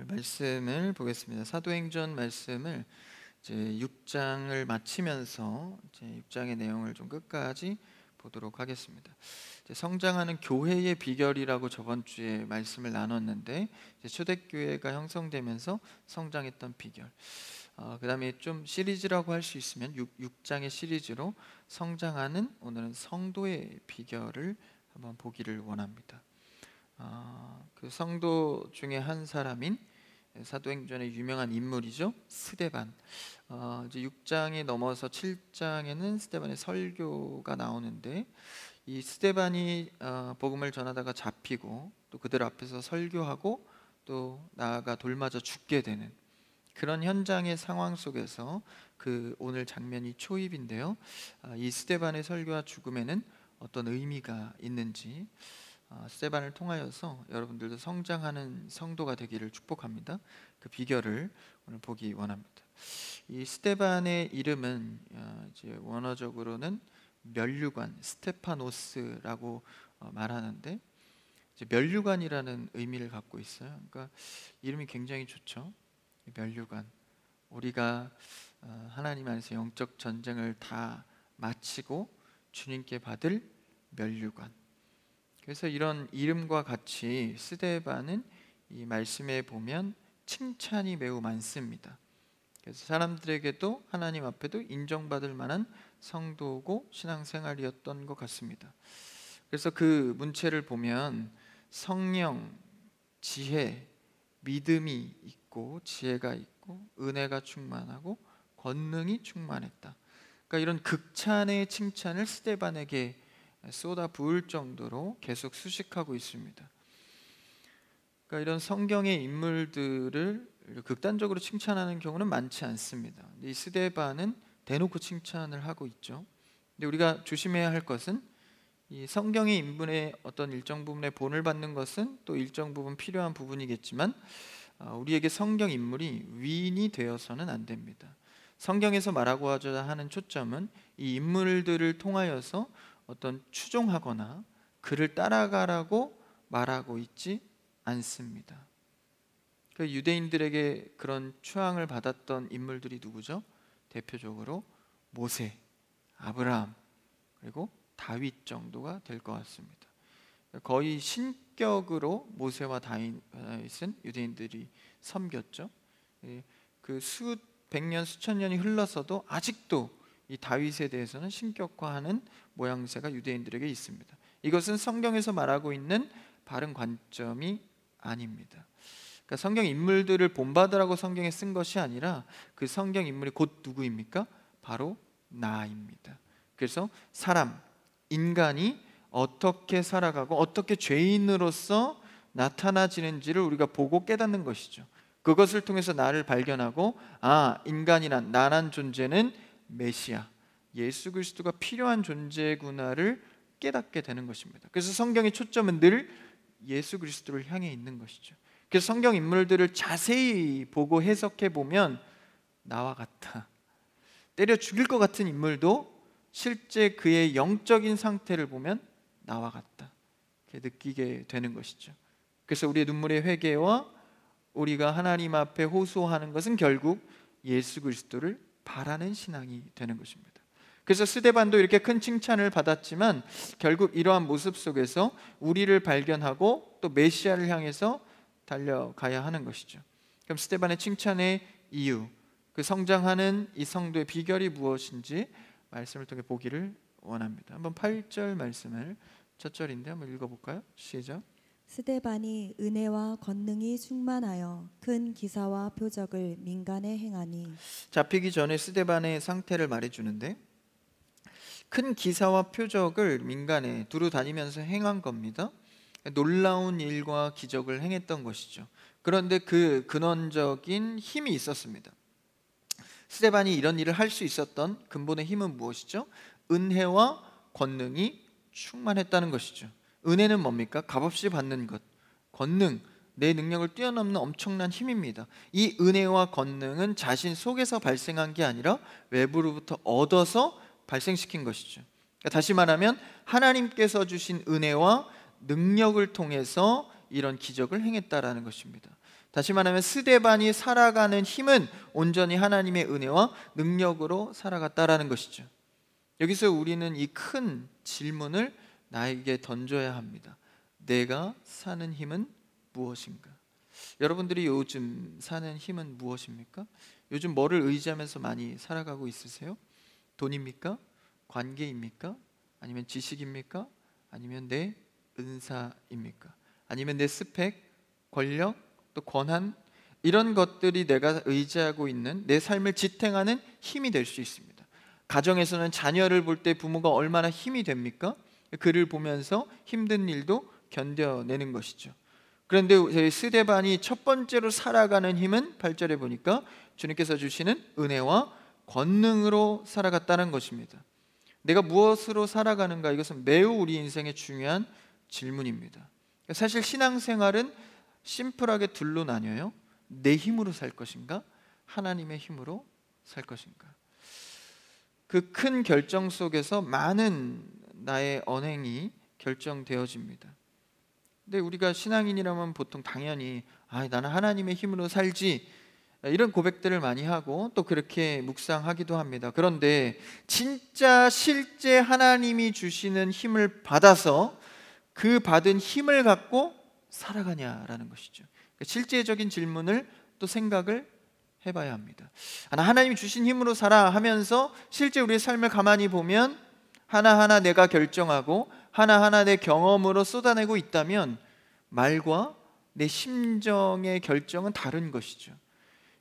말씀을 보겠습니다. 사도행전 말씀을 이제 6장을 마치면서 이제 6장의 내용을 좀 끝까지 보도록 하겠습니다. 이제 성장하는 교회의 비결이라고 저번 주에 말씀을 나눴는데, 이제 초대교회가 형성되면서 성장했던 비결. 그다음에 좀 시리즈라고 할 수 있으면 6장의 시리즈로 성장하는 오늘은 성도의 비결을 한번 보기를 원합니다. 그 성도 중에 한 사람인 사도행전의 유명한 인물이죠. 스데반. 이제 6장에 넘어서 7장에는 스데반의 설교가 나오는데, 이 스데반이 복음을 전하다가 잡히고 또 그들 앞에서 설교하고 또 나아가 돌맞아 죽게 되는 그런 현장의 상황 속에서 그 오늘 장면이 초입인데요. 이 스데반의 설교와 죽음에는 어떤 의미가 있는지 스데반을 통하여서 여러분들도 성장하는 성도가 되기를 축복합니다. 그 비결을 오늘 보기 원합니다. 이 스데반의 이름은 이제 원어적으로는 면류관, 스테파노스라고 말하는데, 이제 면류관이라는 의미를 갖고 있어요. 그러니까 이름이 굉장히 좋죠. 면류관. 우리가 하나님 안에서 영적 전쟁을 다 마치고 주님께 받을 면류관. 그래서 이런 이름과 같이 스데반은 이 말씀에 보면 칭찬이 매우 많습니다. 그래서 사람들에게도 하나님 앞에도 인정받을 만한 성도고 신앙생활이었던 것 같습니다. 그래서 그 문체를 보면 성령, 지혜, 믿음이 있고 지혜가 있고 은혜가 충만하고 권능이 충만했다. 그러니까 이런 극찬의 칭찬을 스데반에게 쏟아 부을 정도로 계속 수식하고 있습니다. 그러니까 이런 성경의 인물들을 극단적으로 칭찬하는 경우는 많지 않습니다. 이 스데반은 대놓고 칭찬을 하고 있죠. 근데 우리가 조심해야 할 것은 이 성경의 인물의 어떤 일정 부분의 본을 받는 것은 또 일정 부분 필요한 부분이겠지만, 우리에게 성경 인물이 위인이 되어서는 안 됩니다. 성경에서 말하고자 하는 초점은 이 인물들을 통하여서 어떤 추종하거나 그를 따라가라고 말하고 있지 않습니다. 그 유대인들에게 그런 추앙을 받았던 인물들이 누구죠? 대표적으로 모세, 아브라함, 그리고 다윗 정도가 될 것 같습니다. 거의 신격으로 모세와 다윗은 유대인들이 섬겼죠. 그 수백 년, 수천 년이 흘러서도 아직도 이 다윗에 대해서는 신격화하는 모양새가 유대인들에게 있습니다. 이것은 성경에서 말하고 있는 바른 관점이 아닙니다. 그러니까 성경 인물들을 본받으라고 성경에 쓴 것이 아니라 그 성경 인물이 곧 누구입니까? 바로 나입니다. 그래서 사람, 인간이 어떻게 살아가고 어떻게 죄인으로서 나타나지는지를 우리가 보고 깨닫는 것이죠. 그것을 통해서 나를 발견하고, 인간이란 나란 존재는 메시아, 예수 그리스도가 필요한 존재구나를 깨닫게 되는 것입니다. 그래서 성경의 초점은 늘 예수 그리스도를 향해 있는 것이죠. 그래서 성경 인물들을 자세히 보고 해석해 보면 나와 같아, 때려 죽일 것 같은 인물도 실제 그의 영적인 상태를 보면 나와 같다, 이렇게 느끼게 되는 것이죠. 그래서 우리의 눈물의 회개와 우리가 하나님 앞에 호소하는 것은 결국 예수 그리스도를 바라는 신앙이 되는 것입니다. 그래서 스데반도 이렇게 큰 칭찬을 받았지만 결국 이러한 모습 속에서 우리를 발견하고 또 메시아를 향해서 달려가야 하는 것이죠. 그럼 스데반의 칭찬의 이유, 그 성장하는 이 성도의 비결이 무엇인지 말씀을 통해 보기를 원합니다. 한번 8절 말씀을, 첫 절인데 한번 읽어볼까요? 시작. 스데반이 은혜와 권능이 충만하여 큰 기사와 표적을 민간에 행하니. 잡히기 전에 스데반의 상태를 말해주는데, 큰 기사와 표적을 민간에 두루 다니면서 행한 겁니다. 놀라운 일과 기적을 행했던 것이죠. 그런데 그 근원적인 힘이 있었습니다. 스데반이 이런 일을 할 수 있었던 근본의 힘은 무엇이죠? 은혜와 권능이 충만했다는 것이죠. 은혜는 뭡니까? 값없이 받는 것. 권능, 내 능력을 뛰어넘는 엄청난 힘입니다. 이 은혜와 권능은 자신 속에서 발생한 게 아니라 외부로부터 얻어서 발생시킨 것이죠. 그러니까 다시 말하면 하나님께서 주신 은혜와 능력을 통해서 이런 기적을 행했다라는 것입니다. 다시 말하면 스데반이 살아가는 힘은 온전히 하나님의 은혜와 능력으로 살아갔다라는 것이죠. 여기서 우리는 이 큰 질문을 나에게 던져야 합니다. 내가 사는 힘은 무엇인가? 여러분들이 요즘 사는 힘은 무엇입니까? 요즘 뭐를 의지하면서 많이 살아가고 있으세요? 돈입니까? 관계입니까? 아니면 지식입니까? 아니면 내 은사입니까? 아니면 내 스펙, 권력, 또 권한, 이런 것들이 내가 의지하고 있는 내 삶을 지탱하는 힘이 될 수 있습니다. 가정에서는 자녀를 볼 때 부모가 얼마나 힘이 됩니까? 그를 보면서 힘든 일도 견뎌내는 것이죠. 그런데 저희 스데반이 첫 번째로 살아가는 힘은 8절에 보니까 주님께서 주시는 은혜와 권능으로 살아갔다는 것입니다. 내가 무엇으로 살아가는가? 이것은 매우 우리 인생에 중요한 질문입니다. 사실 신앙생활은 심플하게 둘로 나뉘어요. 내 힘으로 살 것인가? 하나님의 힘으로 살 것인가? 그 큰 결정 속에서 많은 나의 언행이 결정되어집니다. 근데 우리가 신앙인이라면 보통 당연히 나는 하나님의 힘으로 살지, 이런 고백들을 많이 하고 또 그렇게 묵상하기도 합니다. 그런데 진짜 실제 하나님이 주시는 힘을 받아서 그 받은 힘을 갖고 살아가냐라는 것이죠. 실제적인 질문을 또 생각을 해봐야 합니다. 하나님이 주신 힘으로 살아 하면서 실제 우리의 삶을 가만히 보면 하나하나 내가 결정하고 하나하나 내 경험으로 쏟아내고 있다면 말과 내 심정의 결정은 다른 것이죠.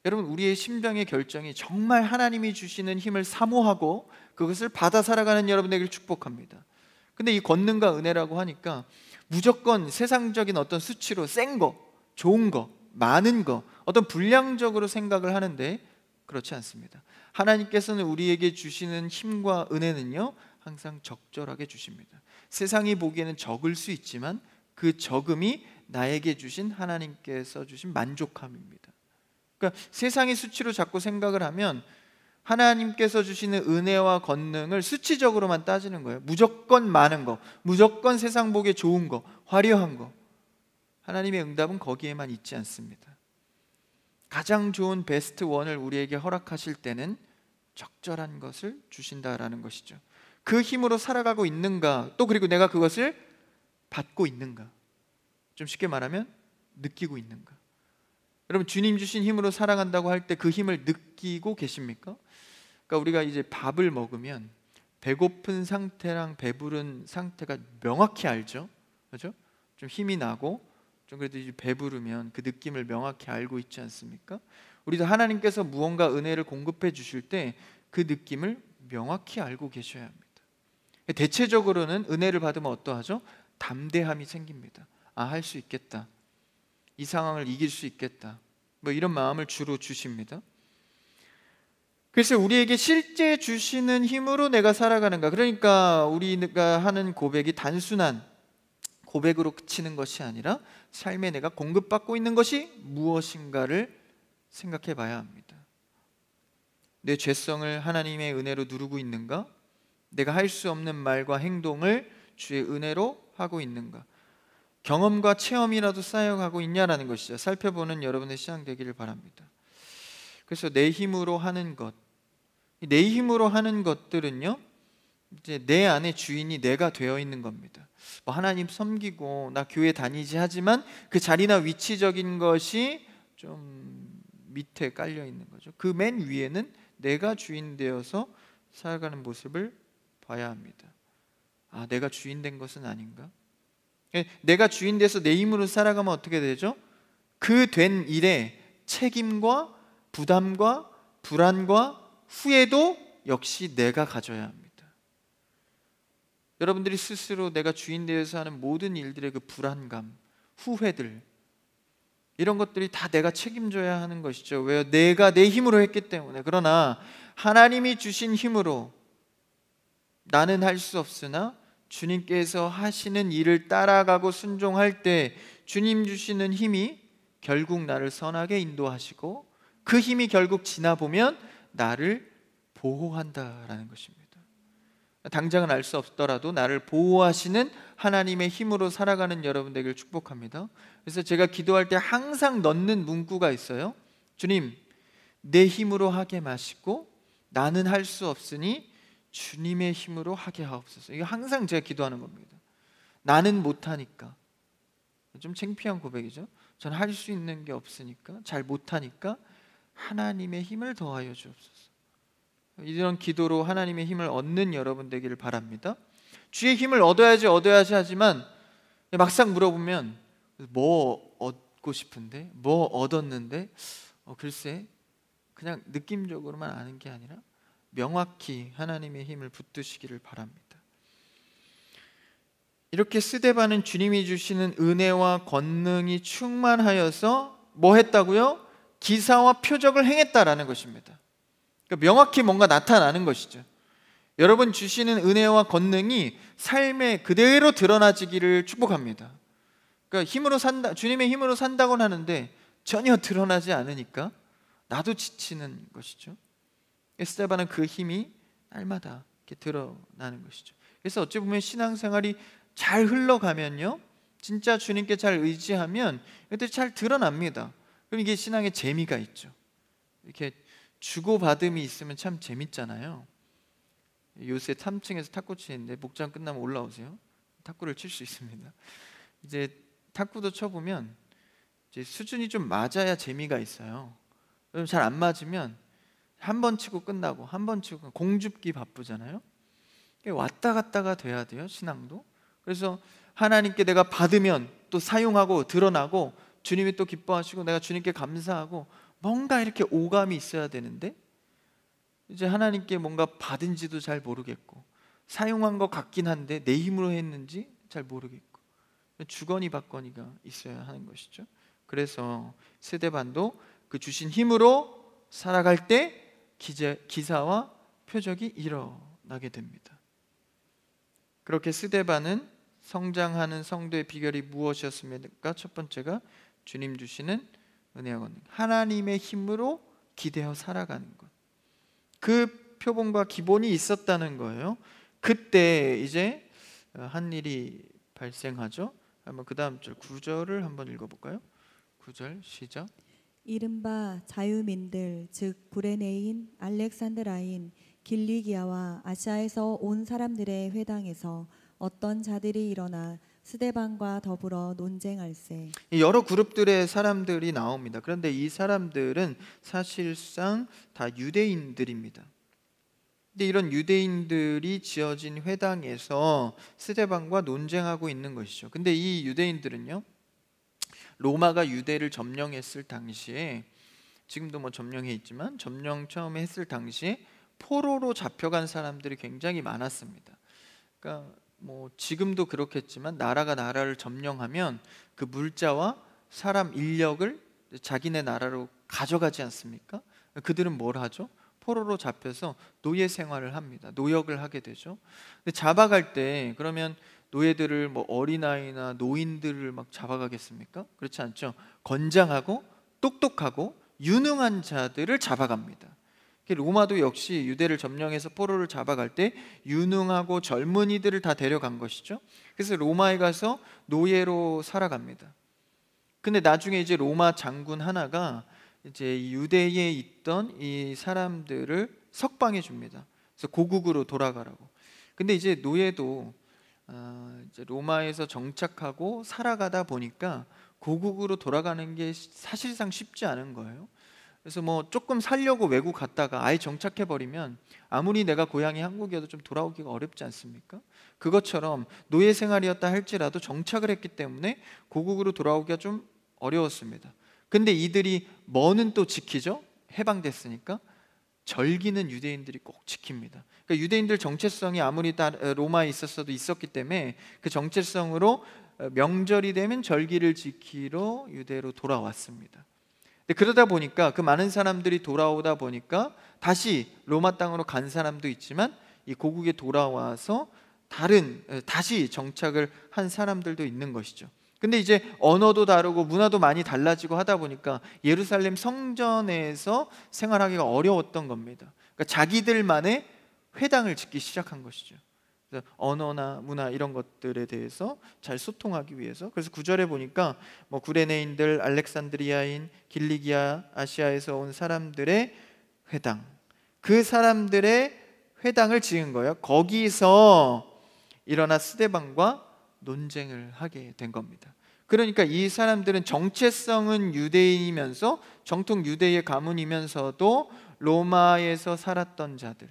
여러분, 우리의 심정의 결정이 정말 하나님이 주시는 힘을 사모하고 그것을 받아 살아가는 여러분에게 축복합니다. 근데 이 권능과 은혜라고 하니까 무조건 세상적인 어떤 수치로 센 거, 좋은 거, 많은 거, 어떤 분량적으로 생각을 하는데 그렇지 않습니다. 하나님께서는 우리에게 주시는 힘과 은혜는요, 항상 적절하게 주십니다. 세상이 보기에는 적을 수 있지만 그 적음이 나에게 주신 하나님께서 주신 만족함입니다. 그러니까 세상의 수치로 자꾸 생각을 하면 하나님께서 주시는 은혜와 권능을 수치적으로만 따지는 거예요. 무조건 많은 거, 무조건 세상 보기에 좋은 거, 화려한 거. 하나님의 응답은 거기에만 있지 않습니다. 가장 좋은 베스트 원을 우리에게 허락하실 때는 적절한 것을 주신다라는 것이죠. 그 힘으로 살아가고 있는가, 또 그리고 내가 그것을 받고 있는가, 좀 쉽게 말하면 느끼고 있는가. 여러분, 주님 주신 힘으로 살아간다고 할 때 그 힘을 느끼고 계십니까? 그러니까 우리가 이제 밥을 먹으면 배고픈 상태랑 배부른 상태가 명확히 알죠, 그렇죠? 좀 힘이 나고 좀 그래도 이제 배부르면 그 느낌을 명확히 알고 있지 않습니까? 우리도 하나님께서 무언가 은혜를 공급해 주실 때 그 느낌을 명확히 알고 계셔야 합니다. 대체적으로는 은혜를 받으면 어떠하죠? 담대함이 생깁니다. 할 수 있겠다, 이 상황을 이길 수 있겠다, 뭐 이런 마음을 주로 주십니다. 그래서 우리에게 실제 주시는 힘으로 내가 살아가는가, 그러니까 우리가 하는 고백이 단순한 고백으로 그치는 것이 아니라 삶에 내가 공급받고 있는 것이 무엇인가를 생각해 봐야 합니다. 내 죄성을 하나님의 은혜로 누르고 있는가? 내가 할 수 없는 말과 행동을 주의 은혜로 하고 있는가? 경험과 체험이라도 쌓여가고 있냐라는 것이죠. 살펴보는 여러분의 시간 되기를 바랍니다. 그래서 내 힘으로 하는 것, 내 힘으로 하는 것들은요, 이제 내 안에 주인이 내가 되어 있는 겁니다. 뭐 하나님 섬기고 나 교회 다니지 하지만 그 자리나 위치적인 것이 좀 밑에 깔려 있는 거죠. 그 맨 위에는 내가 주인 되어서 살아가는 모습을 봐야 합니다. 내가 주인 된 것은 아닌가? 내가 주인 돼서 내 힘으로 살아가면 어떻게 되죠? 그 된 일에 책임과 부담과 불안과 후회도 역시 내가 가져야 합니다. 여러분들이 스스로 내가 주인 되어서 하는 모든 일들의 그 불안감, 후회들, 이런 것들이 다 내가 책임져야 하는 것이죠. 왜요? 내가 내 힘으로 했기 때문에. 그러나 하나님이 주신 힘으로 나는 할 수 없으나 주님께서 하시는 일을 따라가고 순종할 때 주님 주시는 힘이 결국 나를 선하게 인도하시고 그 힘이 결국 지나보면 나를 보호한다라는 것입니다. 당장은 알 수 없더라도 나를 보호하시는 하나님의 힘으로 살아가는 여러분 되기를 축복합니다. 그래서 제가 기도할 때 항상 넣는 문구가 있어요. 주님, 내 힘으로 하게 마시고 나는 할 수 없으니 주님의 힘으로 하게 하옵소서. 이거 항상 제가 기도하는 겁니다. 나는 못하니까. 좀 창피한 고백이죠. 저는 할 수 있는 게 없으니까, 잘 못하니까 하나님의 힘을 더하여 주옵소서. 이런 기도로 하나님의 힘을 얻는 여러분 되기를 바랍니다. 주의 힘을 얻어야지 하지만 막상 물어보면 뭐 얻고 싶은데, 뭐 얻었는데, 글쎄 그냥 느낌적으로만 아는 게 아니라 명확히 하나님의 힘을 붙드시기를 바랍니다. 이렇게 스데반은 주님이 주시는 은혜와 권능이 충만하여서 뭐 했다고요? 기사와 표적을 행했다라는 것입니다. 그러니까 명확히 뭔가 나타나는 것이죠. 여러분 주시는 은혜와 권능이 삶에 그대로 드러나지기를 축복합니다. 그러니까 힘으로 산다, 주님의 힘으로 산다고는 하는데 전혀 드러나지 않으니까 나도 지치는 것이죠. 스데반은 그 힘이 날마다 이렇게 드러나는 것이죠. 그래서 어찌 보면 신앙생활이 잘 흘러가면요, 진짜 주님께 잘 의지하면 이것들이 잘 드러납니다. 그럼 이게 신앙의 재미가 있죠. 이렇게 주고받음이 있으면 참 재밌잖아요. 요새 3층에서 탁구 치는데 목장 끝나면 올라오세요. 탁구를 칠 수 있습니다. 이제 탁구도 쳐보면 이제 수준이 좀 맞아야 재미가 있어요. 잘 안 맞으면 한 번 치고 끝나고 한 번 치고 공줍기 바쁘잖아요. 왔다 갔다가 돼야 돼요, 신앙도. 그래서 하나님께 내가 받으면 또 사용하고 드러나고 주님이 또 기뻐하시고 내가 주님께 감사하고 뭔가 이렇게 오감이 있어야 되는데 이제 하나님께 뭔가 받은지도 잘 모르겠고 사용한 것 같긴 한데 내 힘으로 했는지 잘 모르겠고 주거니 받거니가 있어야 하는 것이죠. 그래서 스데반도 그 주신 힘으로 살아갈 때 기사와 표적이 일어나게 됩니다. 그렇게 스데반은 성장하는 성도의 비결이 무엇이었습니까? 첫 번째가 주님 주시는 은혜와 권능, 하나님의 힘으로 기대어 살아가는 것. 그 표본과 기본이 있었다는 거예요. 그때 이제 한 일이 발생하죠. 한번 그 다음 절 9절을 한번 읽어볼까요? 9절 시작. 이른바 자유민들 즉 구레네인, 알렉산드라인, 길리기아와 아시아에서 온 사람들의 회당에서 어떤 자들이 일어나 스데반과 더불어 논쟁할세. 여러 그룹들의 사람들이 나옵니다. 그런데 이 사람들은 사실상 다 유대인들입니다. 근데 이런 유대인들이 지어진 회당에서 스데반과 논쟁하고 있는 것이죠. 근데 이 유대인들은요, 로마가 유대를 점령했을 당시에, 지금도 뭐 점령해 있지만 점령 처음에 했을 당시에 포로로 잡혀간 사람들이 굉장히 많았습니다. 그러니까 뭐 지금도 그렇겠지만 나라가 나라를 점령하면 그 물자와 사람 인력을 자기네 나라로 가져가지 않습니까? 그들은 뭘 하죠? 포로로 잡혀서 노예 생활을 합니다. 노역을 하게 되죠. 근데 잡아갈 때 그러면 노예들을 뭐 어린아이나 노인들을 막 잡아가겠습니까? 그렇지 않죠. 건장하고 똑똑하고 유능한 자들을 잡아갑니다. 로마도 역시 유대를 점령해서 포로를 잡아갈 때 유능하고 젊은이들을 다 데려간 것이죠. 그래서 로마에 가서 노예로 살아갑니다. 근데 나중에 이제 로마 장군 하나가 이제 유대에 있던 이 사람들을 석방해 줍니다. 그래서 고국으로 돌아가라고. 근데 이제 노예도 이제 로마에서 정착하고 살아가다 보니까 고국으로 돌아가는 게 사실상 쉽지 않은 거예요. 그래서 뭐 조금 살려고 외국 갔다가 아예 정착해 버리면 아무리 내가 고향이 한국이어도 좀 돌아오기가 어렵지 않습니까? 그것처럼 노예 생활이었다 할지라도 정착을 했기 때문에 고국으로 돌아오기가 좀 어려웠습니다. 근데 이들이 뭐는 또 지키죠? 해방됐으니까 절기는 유대인들이 꼭 지킵니다. 그러니까 유대인들 정체성이 아무리 로마에 있었어도 있었기 때문에 그 정체성으로 명절이 되면 절기를 지키러 유대로 돌아왔습니다. 그러다 보니까 그 많은 사람들이 돌아오다 보니까 다시 로마 땅으로 간 사람도 있지만 이 고국에 돌아와서 다시 정착을 한 사람들도 있는 것이죠. 근데 이제 언어도 다르고 문화도 많이 달라지고 하다 보니까 예루살렘 성전에서 생활하기가 어려웠던 겁니다. 그러니까 자기들만의 회당을 짓기 시작한 것이죠. 그래서 언어나 문화 이런 것들에 대해서 잘 소통하기 위해서. 그래서 9절에 보니까 뭐 구레네인들, 알렉산드리아인, 길리기아, 아시아에서 온 사람들의 회당, 그 사람들의 회당을 지은 거예요. 거기서 일어나 스데반과 논쟁을 하게 된 겁니다. 그러니까 이 사람들은 정체성은 유대인이면서 정통 유대의 가문이면서도 로마에서 살았던 자들,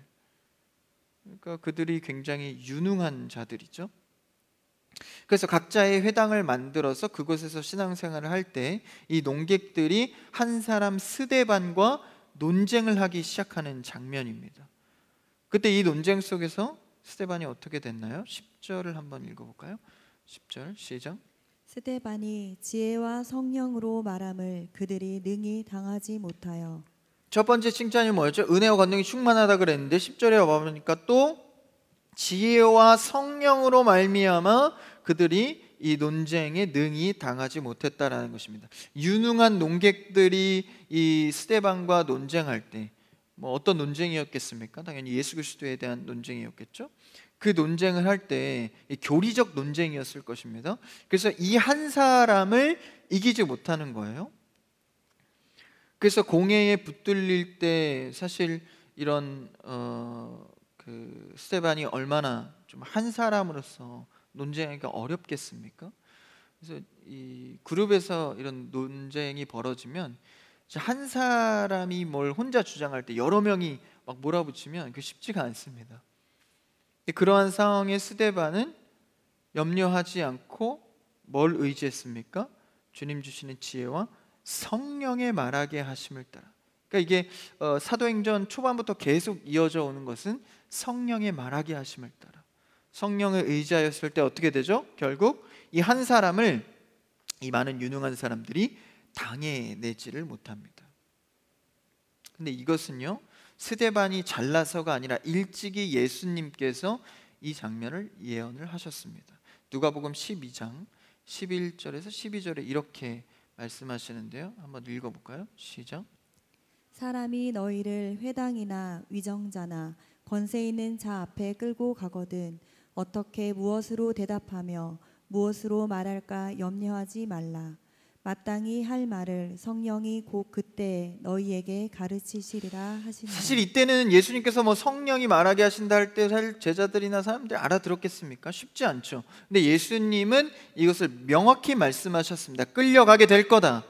그러니까 그들이 굉장히 유능한 자들이죠. 그래서 각자의 회당을 만들어서 그곳에서 신앙생활을 할 때 이 농객들이 한 사람 스데반과 논쟁을 하기 시작하는 장면입니다. 그때 이 논쟁 속에서 스데반이 어떻게 됐나요? 10절을 한번 읽어볼까요? 10절 시작. 스데반이 지혜와 성령으로 말함을 그들이 능히 당하지 못하여. 첫 번째 칭찬이 뭐였죠? 은혜와 권능이 충만하다 그랬는데 10절에 와보니까 또 지혜와 성령으로 말미암아 그들이 이 논쟁에 능히 당하지 못했다라는 것입니다. 유능한 농객들이 이 스데반과 논쟁할 때 뭐 어떤 논쟁이었겠습니까? 당연히 예수 그리스도에 대한 논쟁이었겠죠. 그 논쟁을 할 때 교리적 논쟁이었을 것입니다. 그래서 이 한 사람을 이기지 못하는 거예요. 그래서 공회에 붙들릴 때 사실 이런 그 스데반이 얼마나 좀 한 사람으로서 논쟁하기가 어렵겠습니까? 그래서 이 그룹에서 이런 논쟁이 벌어지면 한 사람이 뭘 혼자 주장할 때 여러 명이 막 몰아붙이면 그 쉽지가 않습니다. 그러한 상황에 스데반은 염려하지 않고 뭘 의지했습니까? 주님 주시는 지혜와 성령의 말하게 하심을 따라. 그러니까 이게 사도행전 초반부터 계속 이어져 오는 것은 성령의 말하게 하심을 따라. 성령을 의지하였을 때 어떻게 되죠? 결국 이 한 사람을 이 많은 유능한 사람들이 당해내지를 못합니다. 근데 이것은요, 스데반이 잘나서가 아니라 일찍이 예수님께서 이 장면을 예언을 하셨습니다. 누가복음 12장 11절에서 12절에 이렇게 말씀하시는데요, 한번 읽어볼까요? 시작. 사람이 너희를 회당이나 위정자나 권세 있는 자 앞에 끌고 가거든 어떻게 무엇으로 대답하며 무엇으로 말할까 염려하지 말라. 마땅히 할 말을 성령이 곧 그때 너희에게 가르치시리라 하시니라. 사실 이때는 예수님께서 뭐 성령이 말하게 하신다 할 때 제자들이나 사람들이 알아들었겠습니까? 쉽지 않죠. 근데 예수님은 이것을 명확히 말씀하셨습니다. 끌려가게 될 거다.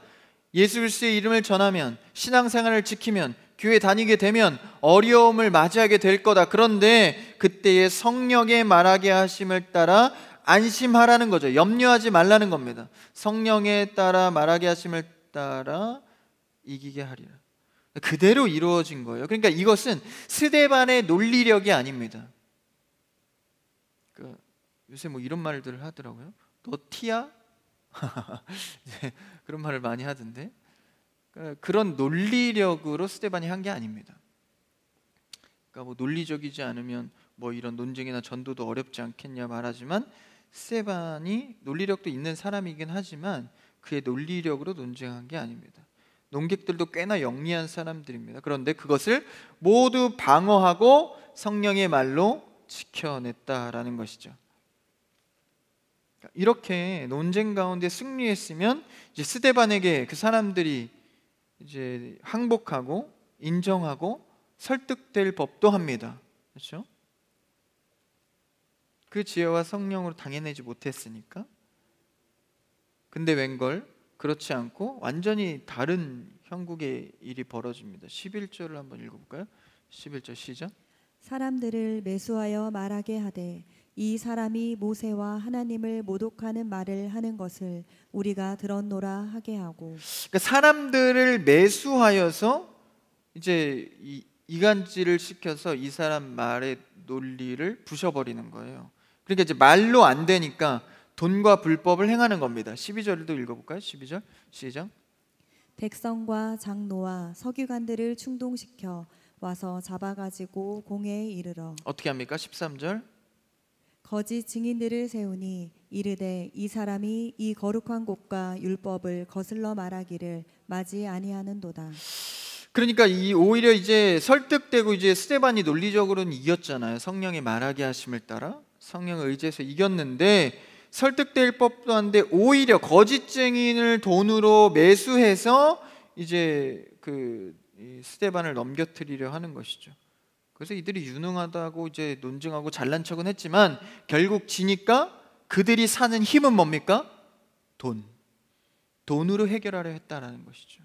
예수 그리스도의 이름을 전하면, 신앙생활을 지키면, 교회 다니게 되면 어려움을 맞이하게 될 거다. 그런데 그때의 성령의 말하게 하심을 따라 안심하라는 거죠. 염려하지 말라는 겁니다. 성령에 따라 말하게 하심을 따라 이기게 하리라. 그대로 이루어진 거예요. 그러니까 이것은 스데반의 논리력이 아닙니다. 요새 뭐 이런 말들을 하더라고요. 너 티야? 그런 말을 많이 하던데, 그런 논리력으로 스데반이 한 게 아닙니다. 그러니까 뭐 논리적이지 않으면 뭐 이런 논쟁이나 전도도 어렵지 않겠냐 말하지만, 스데반이 논리력도 있는 사람이긴 하지만 그의 논리력으로 논쟁한 게 아닙니다. 농객들도 꽤나 영리한 사람들입니다. 그런데 그것을 모두 방어하고 성령의 말로 지켜냈다라는 것이죠. 이렇게 논쟁 가운데 승리했으면 이제 스데반에게 그 사람들이 이제 항복하고 인정하고 설득될 법도 합니다. 그렇죠? 그 지혜와 성령으로 당해내지 못했으니까. 근데 웬걸 그렇지 않고 완전히 다른 형국의 일이 벌어집니다. 11절을 한번 읽어볼까요? 11절 시작. 사람들을 매수하여 말하게 하되 이 사람이 모세와 하나님을 모독하는 말을 하는 것을 우리가 들었노라 하게 하고. 그러니까 사람들을 매수하여서 이제 이간질을 시켜서 이 사람 말의 논리를 부셔버리는 거예요. 그러니까 이제 말로 안 되니까 돈과 불법을 행하는 겁니다. 12절도 읽어볼까요? 12절 시작. 백성과 장로와 서기관들을 충동시켜 와서 잡아가지고 공회에 이르러 어떻게 합니까? 13절. 거짓 증인들을 세우니 이르되 이 사람이 이 거룩한 곳과 율법을 거슬러 말하기를 마지 아니하는도다. 그러니까 이 오히려 이제 설득되고 이제 스데반이 논리적으로는 이겼잖아요. 성령의 말하게 하심을 따라 성령을 의지해서 이겼는데 설득될 법도 한데 오히려 거짓 증인을 돈으로 매수해서 이제 이 스데반을 넘겨뜨리려 하는 것이죠. 그래서 이들이 유능하다고 이제 논증하고 잘난 척은 했지만 결국 지니까 그들이 사는 힘은 뭡니까? 돈으로 해결하려 했다라는 것이죠.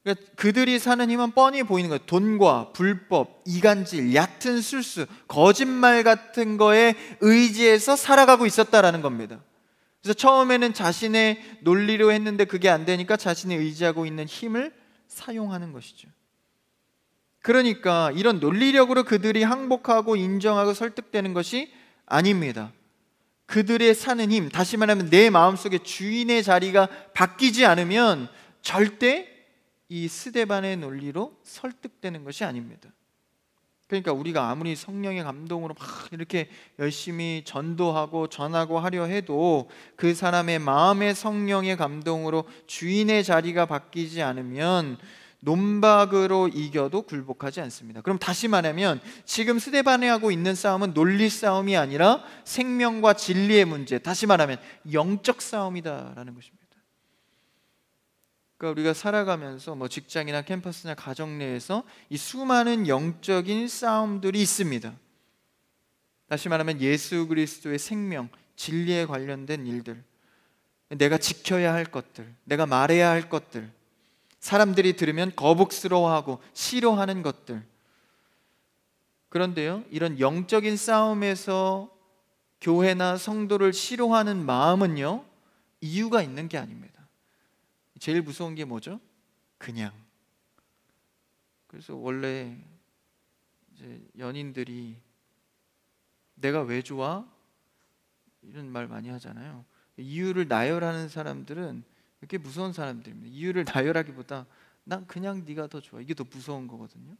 그러니까 그들이 사는 힘은 뻔히 보이는 거예요. 돈과 불법, 이간질, 얕은 술수, 거짓말 같은 거에 의지해서 살아가고 있었다라는 겁니다. 그래서 처음에는 자신의 논리로 했는데 그게 안 되니까 자신이 의지하고 있는 힘을 사용하는 것이죠. 그러니까 이런 논리력으로 그들이 항복하고 인정하고 설득되는 것이 아닙니다. 그들의 사는 힘, 다시 말하면 내 마음속에 주인의 자리가 바뀌지 않으면 절대 이 스데반의 논리로 설득되는 것이 아닙니다. 그러니까 우리가 아무리 성령의 감동으로 막 이렇게 열심히 전도하고 전하고 하려 해도 그 사람의 마음의 성령의 감동으로 주인의 자리가 바뀌지 않으면 논박으로 이겨도 굴복하지 않습니다. 그럼 다시 말하면 지금 스데반이 하고 있는 싸움은 논리 싸움이 아니라 생명과 진리의 문제, 다시 말하면 영적 싸움이다라는 것입니다. 그러니까 우리가 살아가면서 뭐 직장이나 캠퍼스나 가정 내에서 이 수많은 영적인 싸움들이 있습니다. 다시 말하면 예수 그리스도의 생명, 진리에 관련된 일들, 내가 지켜야 할 것들, 내가 말해야 할 것들, 사람들이 들으면 거북스러워하고 싫어하는 것들. 그런데요, 이런 영적인 싸움에서 교회나 성도를 싫어하는 마음은요, 이유가 있는 게 아닙니다. 제일 무서운 게 뭐죠? 그냥. 그래서 원래 이제 연인들이 내가 왜 좋아? 이런 말 많이 하잖아요. 이유를 나열하는 사람들은 이렇게 무서운 사람들입니다. 이유를 나열하기보다 난 그냥 네가 더 좋아, 이게 더 무서운 거거든요.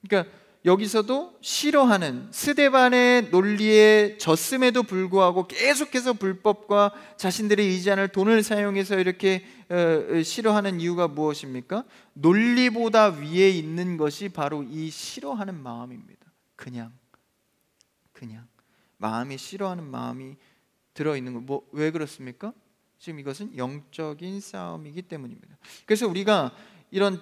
그러니까 여기서도 싫어하는 스데반의 논리에 졌음에도 불구하고 계속해서 불법과 자신들의 의지하는 돈을 사용해서 이렇게 싫어하는 이유가 무엇입니까? 논리보다 위에 있는 것이 바로 이 싫어하는 마음입니다. 그냥 마음이 싫어하는 마음이 들어있는 거. 왜 그렇습니까? 지금 이것은 영적인 싸움이기 때문입니다. 그래서 우리가 이런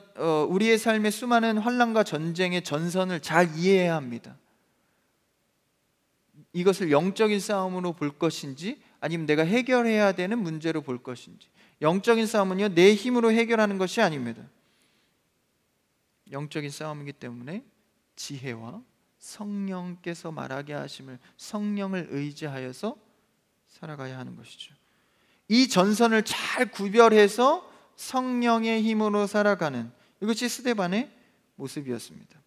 우리의 삶의 수많은 환난과 전쟁의 전선을 잘 이해해야 합니다. 이것을 영적인 싸움으로 볼 것인지 아니면 내가 해결해야 되는 문제로 볼 것인지. 영적인 싸움은요, 내 힘으로 해결하는 것이 아닙니다. 영적인 싸움이기 때문에 지혜와 성령께서 말하게 하심을, 성령을 의지하여서 살아가야 하는 것이죠. 이 전선을 잘 구별해서 성령의 힘으로 살아가는, 이것이 스데반의 모습이었습니다.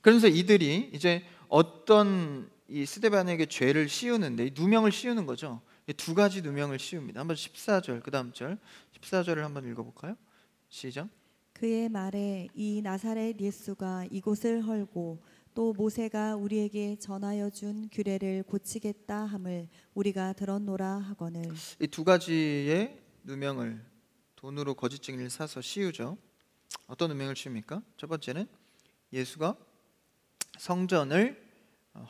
그러면서 이들이 이제 어떤 이 스데반에게 죄를 씌우는데, 이 누명을 씌우는 거죠. 두 가지 누명을 씌웁니다. 한번 14절, 그 다음 절 14절을 한번 읽어볼까요? 시작. 그의 말에 이 나사렛 예수가 이곳을 헐고 또 모세가 우리에게 전하여 준 규례를 고치겠다 함을 우리가 들었노라 하거늘. 이 두 가지의 누명을 돈으로 거짓 증인을 사서 씌우죠. 어떤 누명을 씌웁니까? 첫 번째는 예수가 성전을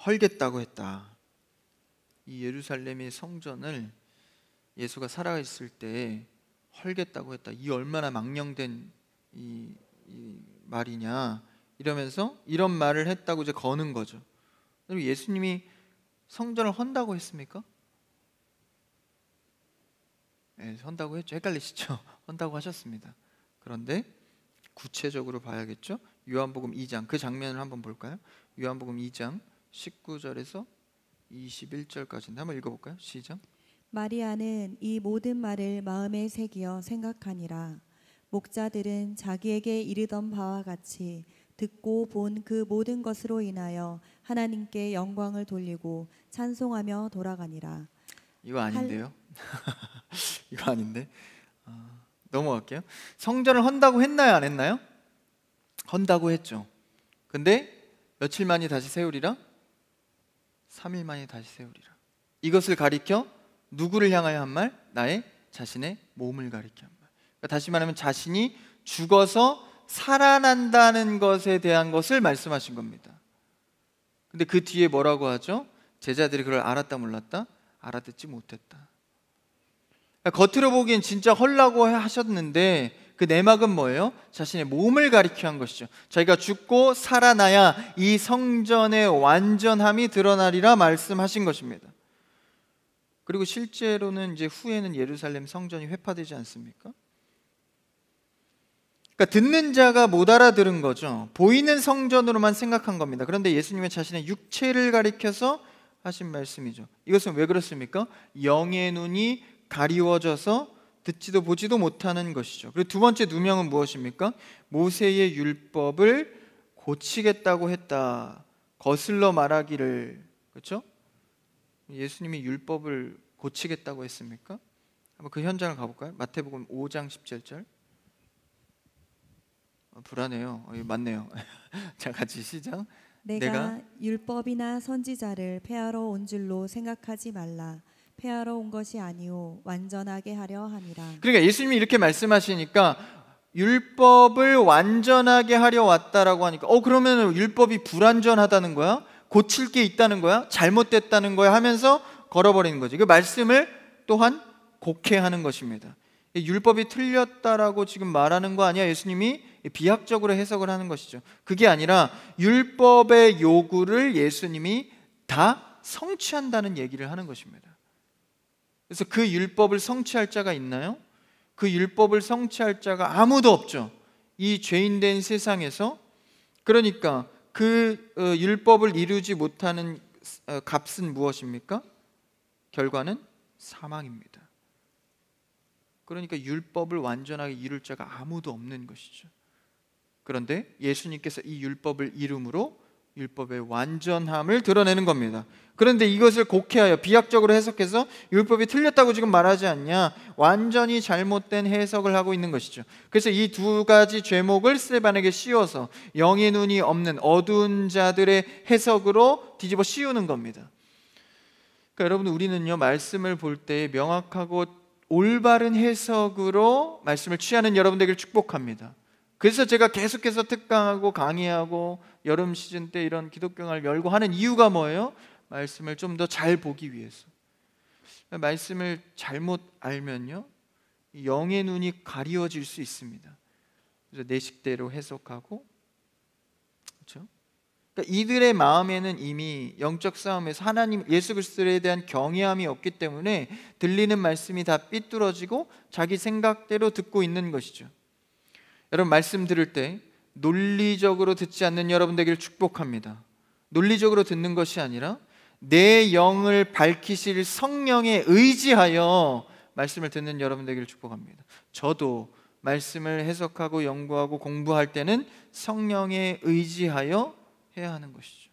헐겠다고 했다. 이 예루살렘의 성전을 예수가 살아있을 때 헐겠다고 했다. 이 얼마나 망령된 이 말이냐 이러면서 이런 말을 했다고 이제 거는 거죠. 그럼 예수님이 성전을 헌다고 했습니까? 네, 헌다고 했죠. 헷갈리시죠? 헌다고 하셨습니다. 그런데 구체적으로 봐야겠죠. 요한복음 2장 그 장면을 한번 볼까요? 요한복음 2장 19절에서 21절까지인데 한번 읽어볼까요? 시작. 마리아는 이 모든 말을 마음에 새기어 생각하니라. 목자들은 자기에게 이르던 바와 같이 듣고 본 그 모든 것으로 인하여 하나님께 영광을 돌리고 찬송하며 돌아가니라. 이거 아닌데요? 이거 아닌데? 넘어갈게요. 성전을 헌다고 했나요? 안 했나요? 헌다고 했죠. 근데 며칠 만이 다시 세우리라? 3일 만이 다시 세우리라. 이것을 가리켜 누구를 향하여 한 말? 나의 자신의 몸을 가리켜 한 말. 그러니까 다시 말하면 자신이 죽어서 살아난다는 것에 대한 것을 말씀하신 겁니다. 근데 그 뒤에 뭐라고 하죠? 제자들이 그걸 알았다 몰랐다? 알아듣지 못했다. 겉으로 보기엔 진짜 헐라고 하셨는데 그 내막은 뭐예요? 자신의 몸을 가리켜 한 것이죠. 자기가 죽고 살아나야 이 성전의 완전함이 드러나리라 말씀하신 것입니다. 그리고 실제로는 이제 후에는 예루살렘 성전이 회파되지 않습니까? 그러니까 듣는 자가 못 알아들은 거죠. 보이는 성전으로만 생각한 겁니다. 그런데 예수님은 자신의 육체를 가리켜서 하신 말씀이죠. 이것은 왜 그렇습니까? 영의 눈이 가리워져서 듣지도 보지도 못하는 것이죠. 그리고 두 번째 누명은 무엇입니까? 모세의 율법을 고치겠다고 했다. 거슬러 말하기를. 그렇죠? 예수님이 율법을 고치겠다고 했습니까? 한번 그 현장을 가볼까요? 마태복음 5장 17절. 불안해요. 맞네요. 자, 같이 시작. 내가 율법이나 선지자를 폐하러 온 줄로 생각하지 말라. 폐하러 온 것이 아니오 완전하게 하려 함이라. 그러니까 예수님이 이렇게 말씀하시니까 율법을 완전하게 하려 왔다라고 하니까 그러면 율법이 불완전하다는 거야? 고칠 게 있다는 거야? 잘못됐다는 거야? 하면서 걸어버리는 거지. 그 말씀을 또한 곡해하는 것입니다. 율법이 틀렸다라고 지금 말하는 거 아니야? 예수님이 비약적으로 해석을 하는 것이죠. 그게 아니라 율법의 요구를 예수님이 다 성취한다는 얘기를 하는 것입니다. 그래서 그 율법을 성취할 자가 있나요? 그 율법을 성취할 자가 아무도 없죠. 이 죄인된 세상에서. 그러니까 그 율법을 이루지 못하는 값은 무엇입니까? 결과는 사망입니다. 그러니까 율법을 완전하게 이룰 자가 아무도 없는 것이죠. 그런데 예수님께서 이 율법을 이름으로 율법의 완전함을 드러내는 겁니다. 그런데 이것을 곡해하여 비약적으로 해석해서 율법이 틀렸다고 지금 말하지 않냐? 완전히 잘못된 해석을 하고 있는 것이죠. 그래서 이 두 가지 죄목을 스데반에게 씌워서 영의 눈이 없는 어두운 자들의 해석으로 뒤집어 씌우는 겁니다. 그러니까 여러분, 우리는요, 말씀을 볼 때 명확하고 올바른 해석으로 말씀을 취하는 여러분 되기를 축복합니다. 그래서 제가 계속해서 특강하고 강의하고 여름 시즌 때 이런 기독교강을 열고 하는 이유가 뭐예요? 말씀을 좀 더 잘 보기 위해서. 말씀을 잘못 알면요, 영의 눈이 가리워질 수 있습니다. 그래서 내 식대로 해석하고, 그렇죠? 그러니까 이들의 마음에는 이미 영적 싸움에서 하나님 예수 그리스도에 대한 경외함이 없기 때문에 들리는 말씀이 다 삐뚤어지고 자기 생각대로 듣고 있는 것이죠. 여러분, 말씀 들을 때 논리적으로 듣지 않는 여러분 되기를 축복합니다. 논리적으로 듣는 것이 아니라 내 영을 밝히실 성령에 의지하여 말씀을 듣는 여러분 되기를 축복합니다. 저도 말씀을 해석하고 연구하고 공부할 때는 성령에 의지하여 해야 하는 것이죠.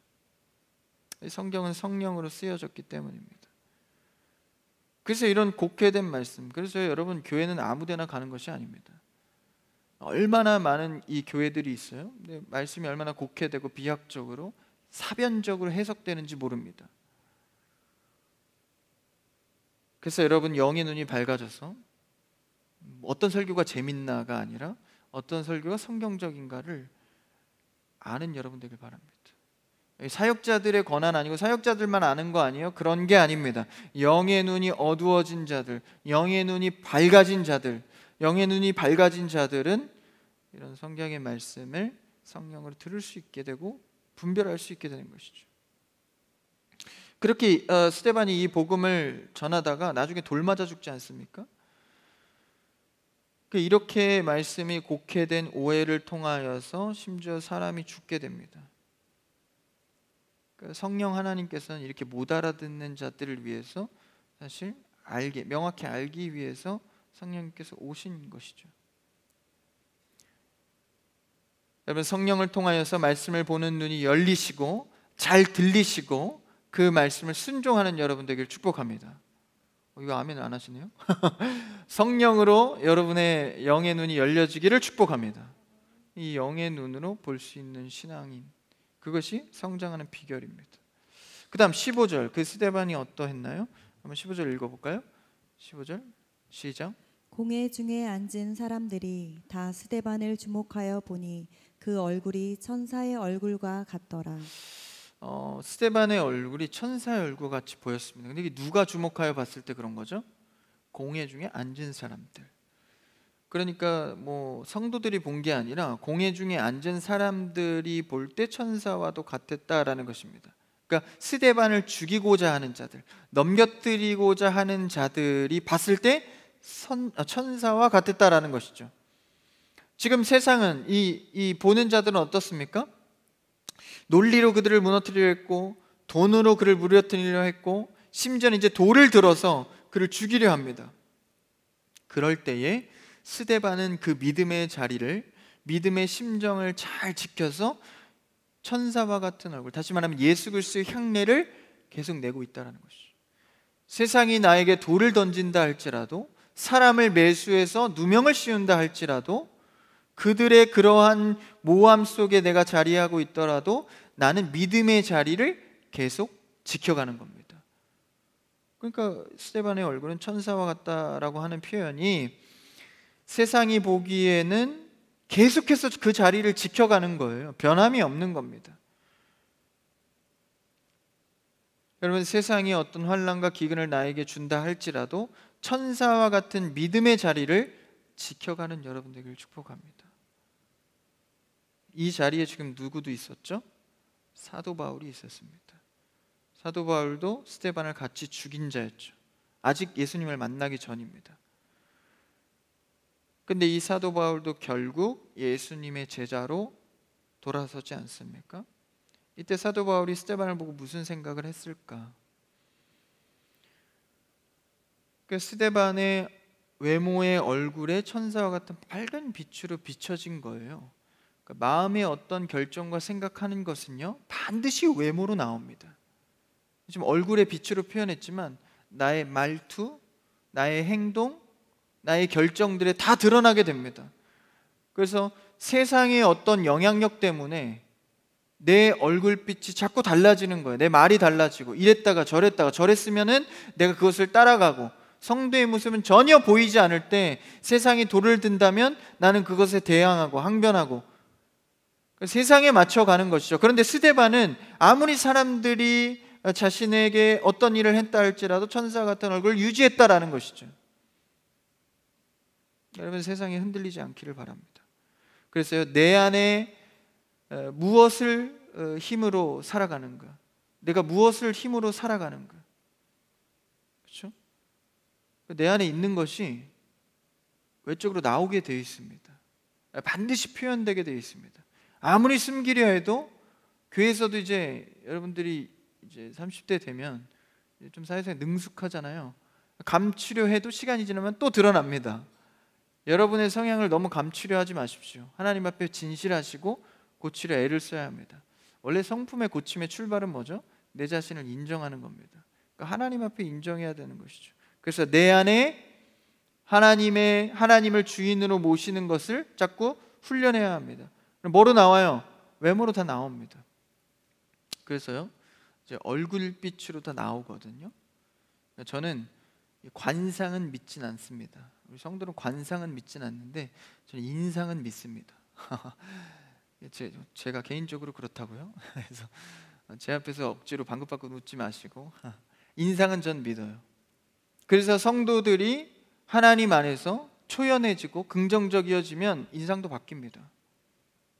성경은 성령으로 쓰여졌기 때문입니다. 그래서 이런 곡해된 말씀, 그래서 여러분, 교회는 아무데나 가는 것이 아닙니다. 얼마나 많은 이 교회들이 있어요. 근데 말씀이 얼마나 곡해되고 비약적으로 사변적으로 해석되는지 모릅니다. 그래서 여러분, 영의 눈이 밝아져서 어떤 설교가 재밌나가 아니라 어떤 설교가 성경적인가를 아는 여러분 되길 바랍니다. 사역자들의 권한 아니고 사역자들만 아는 거 아니에요? 그런 게 아닙니다. 영의 눈이 어두워진 자들, 영의 눈이 밝아진 자들, 영의 눈이 밝아진 자들은 이런 성경의 말씀을 성령으로 들을 수 있게 되고 분별할 수 있게 되는 것이죠. 그렇게 스데반이 이 복음을 전하다가 나중에 돌 맞아 죽지 않습니까? 이렇게 말씀이 곡해된 오해를 통하여서 심지어 사람이 죽게 됩니다. 성령 하나님께서는 이렇게 못 알아듣는 자들을 위해서 사실 명확히 알기 위해서 성령님께서 오신 것이죠. 여러분, 성령을 통하여서 말씀을 보는 눈이 열리시고 잘 들리시고 그 말씀을 순종하는 여러분 되기를 축복합니다. 이거 아멘 안 하시네요? 성령으로 여러분의 영의 눈이 열려지기를 축복합니다. 이 영의 눈으로 볼 수 있는 신앙인, 그것이 성장하는 비결입니다. 그 다음 15절, 그 스데반이 어떠했나요? 한번 15절 읽어볼까요? 15절 시작. 공회 중에 앉은 사람들이 다 스데반을 주목하여 보니 그 얼굴이 천사의 얼굴과 같더라. 스데반의 얼굴이 천사의 얼굴 같이 보였습니다. 근데 이게 누가 주목하여 봤을 때 그런 거죠? 공회 중에 앉은 사람들. 그러니까 뭐 성도들이 본 게 아니라 공회 중에 앉은 사람들이 볼 때 천사와도 같았다라는 것입니다. 그러니까 스데반을 죽이고자 하는 자들, 넘겨뜨리고자 하는 자들이 봤을 때 천사와 같았다라는 것이죠. 지금 세상은 이 보는 자들은 어떻습니까? 논리로 그들을 무너뜨리려 했고, 돈으로 그를 무너뜨리려 했고, 심지어는 이제 돌을 들어서 그를 죽이려 합니다. 그럴 때에 스데반은 그 믿음의 자리를, 믿음의 심정을 잘 지켜서 천사와 같은 얼굴, 다시 말하면 예수 그리스도의 향례를 계속 내고 있다는 것이죠. 세상이 나에게 돌을 던진다 할지라도, 사람을 매수해서 누명을 씌운다 할지라도, 그들의 그러한 모함 속에 내가 자리하고 있더라도 나는 믿음의 자리를 계속 지켜가는 겁니다. 그러니까 스데반의 얼굴은 천사와 같다라고 하는 표현이 세상이 보기에는 계속해서 그 자리를 지켜가는 거예요. 변함이 없는 겁니다. 여러분, 세상이 어떤 환난과 기근을 나에게 준다 할지라도 천사와 같은 믿음의 자리를 지켜가는 여러분들을 축복합니다. 이 자리에 지금 누구도 있었죠? 사도 바울이 있었습니다. 사도 바울도 스데반을 같이 죽인 자였죠. 아직 예수님을 만나기 전입니다. 근데 이 사도 바울도 결국 예수님의 제자로 돌아서지 않습니까? 이때 사도 바울이 스데반을 보고 무슨 생각을 했을까? 그 스데반의 외모의 얼굴에 천사와 같은 밝은 빛으로 비춰진 거예요. 그러니까 마음의 어떤 결정과 생각하는 것은요, 반드시 외모로 나옵니다. 지금 얼굴의 빛으로 표현했지만 나의 말투, 나의 행동, 나의 결정들에 다 드러나게 됩니다. 그래서 세상의 어떤 영향력 때문에 내 얼굴빛이 자꾸 달라지는 거예요. 내 말이 달라지고, 이랬다가 저랬으면은 내가 그것을 따라가고, 성도의 모습은 전혀 보이지 않을 때 세상이 돌을 든다면 나는 그것에 대항하고 항변하고 세상에 맞춰가는 것이죠. 그런데 스데반은 아무리 사람들이 자신에게 어떤 일을 했다 할지라도 천사 같은 얼굴을 유지했다라는 것이죠. 여러분, 세상에 흔들리지 않기를 바랍니다. 그래서 내 안에 무엇을 힘으로 살아가는가, 내가 무엇을 힘으로 살아가는가, 그렇죠? 내 안에 있는 것이 외적으로 나오게 되어 있습니다. 반드시 표현되게 되어 있습니다. 아무리 숨기려 해도, 교회에서도 이제 여러분들이 이제 30대 되면 좀 사회생활 능숙하잖아요. 감추려 해도 시간이 지나면 또 드러납니다. 여러분의 성향을 너무 감추려 하지 마십시오. 하나님 앞에 진실하시고 고치려 애를 써야 합니다. 원래 성품의 고침의 출발은 뭐죠? 내 자신을 인정하는 겁니다. 그러니까 하나님 앞에 인정해야 되는 것이죠. 그래서 내 안에 하나님을 주인으로 모시는 것을 자꾸 훈련해야 합니다. 뭐로 나와요? 외모로 다 나옵니다. 그래서요, 이제 얼굴빛으로 다 나오거든요. 저는 관상은 믿진 않습니다. 우리 성도는 관상은 믿진 않는데 저는 인상은 믿습니다. 제가 개인적으로 그렇다고요. 그래서 제 앞에서 억지로 방긋방긋 웃지 마시고 인상은 전 믿어요. 그래서 성도들이 하나님 안에서 초연해지고 긍정적이어지면 인상도 바뀝니다.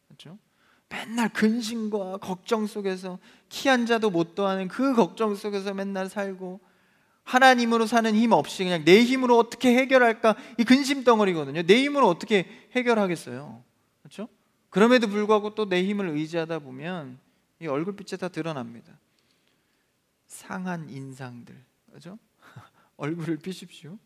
그렇죠? 맨날 근심과 걱정 속에서 키 한 자도 못 더하는 그 걱정 속에서 맨날 살고, 하나님으로 사는 힘 없이 그냥 내 힘으로 어떻게 해결할까, 이 근심 덩어리거든요. 내 힘으로 어떻게 해결하겠어요? 그렇죠? 그럼에도 불구하고 또 내 힘을 의지하다 보면 이 얼굴빛에 다 드러납니다. 상한 인상들, 그렇죠? 얼굴을 피십시오.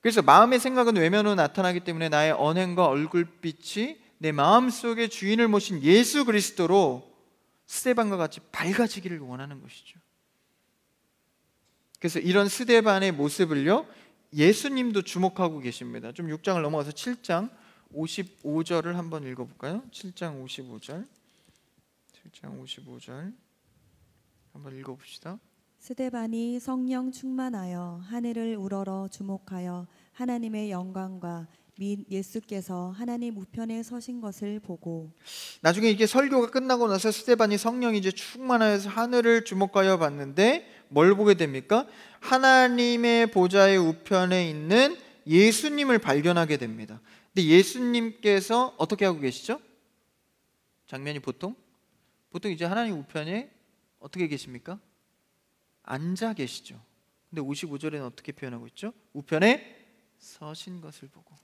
그래서 마음의 생각은 외면으로 나타나기 때문에 나의 언행과 얼굴빛이 내 마음속에 주인을 모신 예수 그리스도로 스데반과 같이 밝아지기를 원하는 것이죠. 그래서 이런 스데반의 모습을요, 예수님도 주목하고 계십니다. 좀 6장을 넘어가서 7장 55절을 한번 읽어볼까요? 7장 55절 한번 읽어봅시다. 스데반이 성령 충만하여 하늘을 우러러 주목하여 하나님의 영광과 및 예수께서 하나님 우편에 서신 것을 보고 나중에 이게 설교가 끝나고 나서 스데반이 성령이 이제 충만하여서 하늘을 주목하여 봤는데 뭘 보게 됩니까? 하나님의 보좌의 우편에 있는 예수님을 발견하게 됩니다. 근데 예수님께서 어떻게 하고 계시죠? 장면이 보통 이제 하나님 우편에 어떻게 계십니까? 앉아 계시죠. 근데 55절에는 어떻게 표현하고 있죠? 우편에 서신 것을 보고.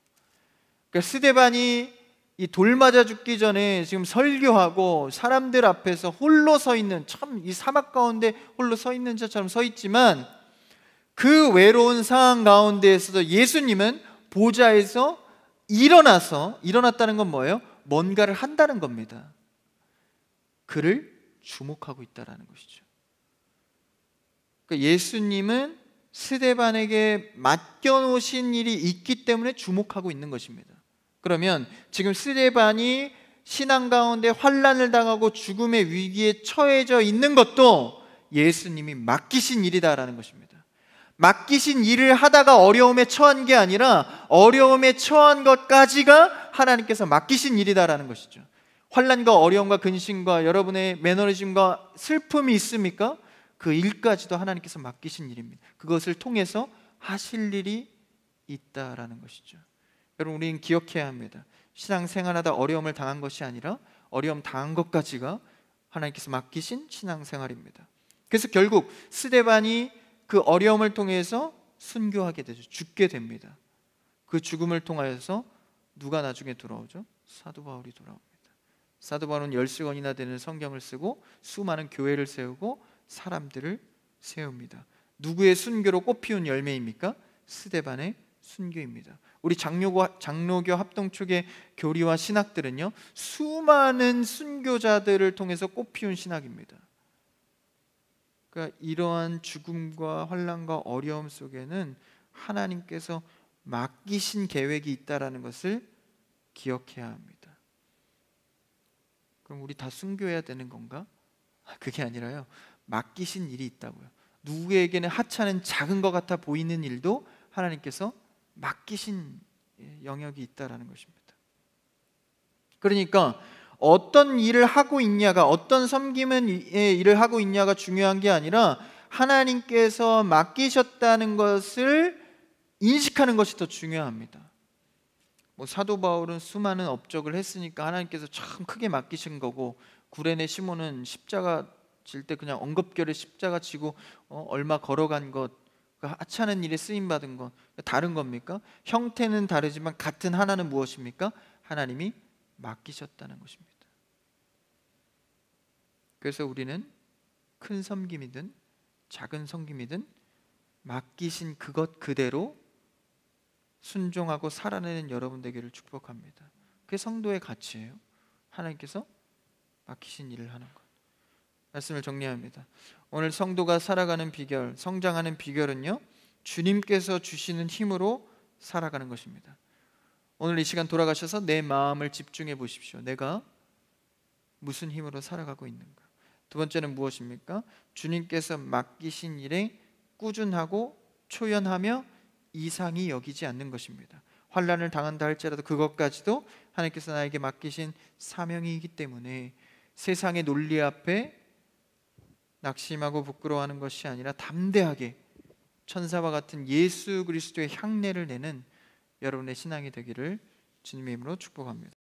그러니까 스데반이 이 돌 맞아 죽기 전에 지금 설교하고 사람들 앞에서 홀로 서 있는, 참 이 사막 가운데 홀로 서 있는 자처럼 서 있지만 그 외로운 상황 가운데에서도 예수님은 보좌에서 일어났다는 건 뭐예요? 뭔가를 한다는 겁니다. 그를 주목하고 있다는 것이죠. 그러니까 예수님은 스데반에게 맡겨놓으신 일이 있기 때문에 주목하고 있는 것입니다. 그러면 지금 스데반이 신앙 가운데 환난을 당하고 죽음의 위기에 처해져 있는 것도 예수님이 맡기신 일이다라는 것입니다. 맡기신 일을 하다가 어려움에 처한 게 아니라 어려움에 처한 것까지가 하나님께서 맡기신 일이다라는 것이죠. 환난과 어려움과 근심과 여러분의 매너리즘과 슬픔이 있습니까? 그 일까지도 하나님께서 맡기신 일입니다. 그것을 통해서 하실 일이 있다라는 것이죠. 여러분, 우리는 기억해야 합니다. 신앙생활하다 어려움을 당한 것이 아니라 어려움 당한 것까지가 하나님께서 맡기신 신앙생활입니다. 그래서 결국 스데반이 그 어려움을 통해서 순교하게 되죠. 죽게 됩니다. 그 죽음을 통하여서 누가 나중에 돌아오죠? 사도 바울이 돌아옵니다. 사도 바울은 10권이나 되는 성경을 쓰고 수많은 교회를 세우고 사람들을 세웁니다. 누구의 순교로 꽃피운 열매입니까? 스데반의 순교입니다. 우리 장로교 합동축의 교리와 신학들은요, 수많은 순교자들을 통해서 꽃피운 신학입니다. 그러니까 이러한 죽음과 환난과 어려움 속에는 하나님께서 맡기신 계획이 있다라는 것을 기억해야 합니다. 그럼 우리 다 순교해야 되는 건가? 그게 아니라요, 맡기신 일이 있다고요. 누구에게는 하찮은 작은 것 같아 보이는 일도 하나님께서 맡기신 영역이 있다라는 것입니다. 그러니까 어떤 일을 하고 있냐가, 어떤 섬김의 일을 하고 있냐가 중요한 게 아니라 하나님께서 맡기셨다는 것을 인식하는 것이 더 중요합니다. 사도 바울은 수많은 업적을 했으니까 하나님께서 참 크게 맡기신 거고, 구레네 시몬은 십자가 질 때 그냥 엉겁결에 십자가 지고 얼마 걸어간 것, 하찮은 일에 쓰임 받은 것, 다른 겁니까? 형태는 다르지만 같은 하나는 무엇입니까? 하나님이 맡기셨다는 것입니다. 그래서 우리는 큰 섬김이든 작은 섬김이든 맡기신 그것 그대로 순종하고 살아내는 여러분 되기를 축복합니다. 그게 성도의 가치예요. 하나님께서 맡기신 일을 하는 것. 말씀을 정리합니다. 오늘 성도가 살아가는 비결, 성장하는 비결은요, 주님께서 주시는 힘으로 살아가는 것입니다. 오늘 이 시간 돌아가셔서 내 마음을 집중해 보십시오. 내가 무슨 힘으로 살아가고 있는가? 두 번째는 무엇입니까? 주님께서 맡기신 일에 꾸준하고 초연하며 이상히 여기지 않는 것입니다. 환난을 당한다 할지라도 그것까지도 하나님께서 나에게 맡기신 사명이기 때문에 세상의 논리 앞에 낙심하고 부끄러워하는 것이 아니라 담대하게 천사와 같은 예수 그리스도의 향내를 내는 여러분의 신앙이 되기를 주님의 이름으로 축복합니다.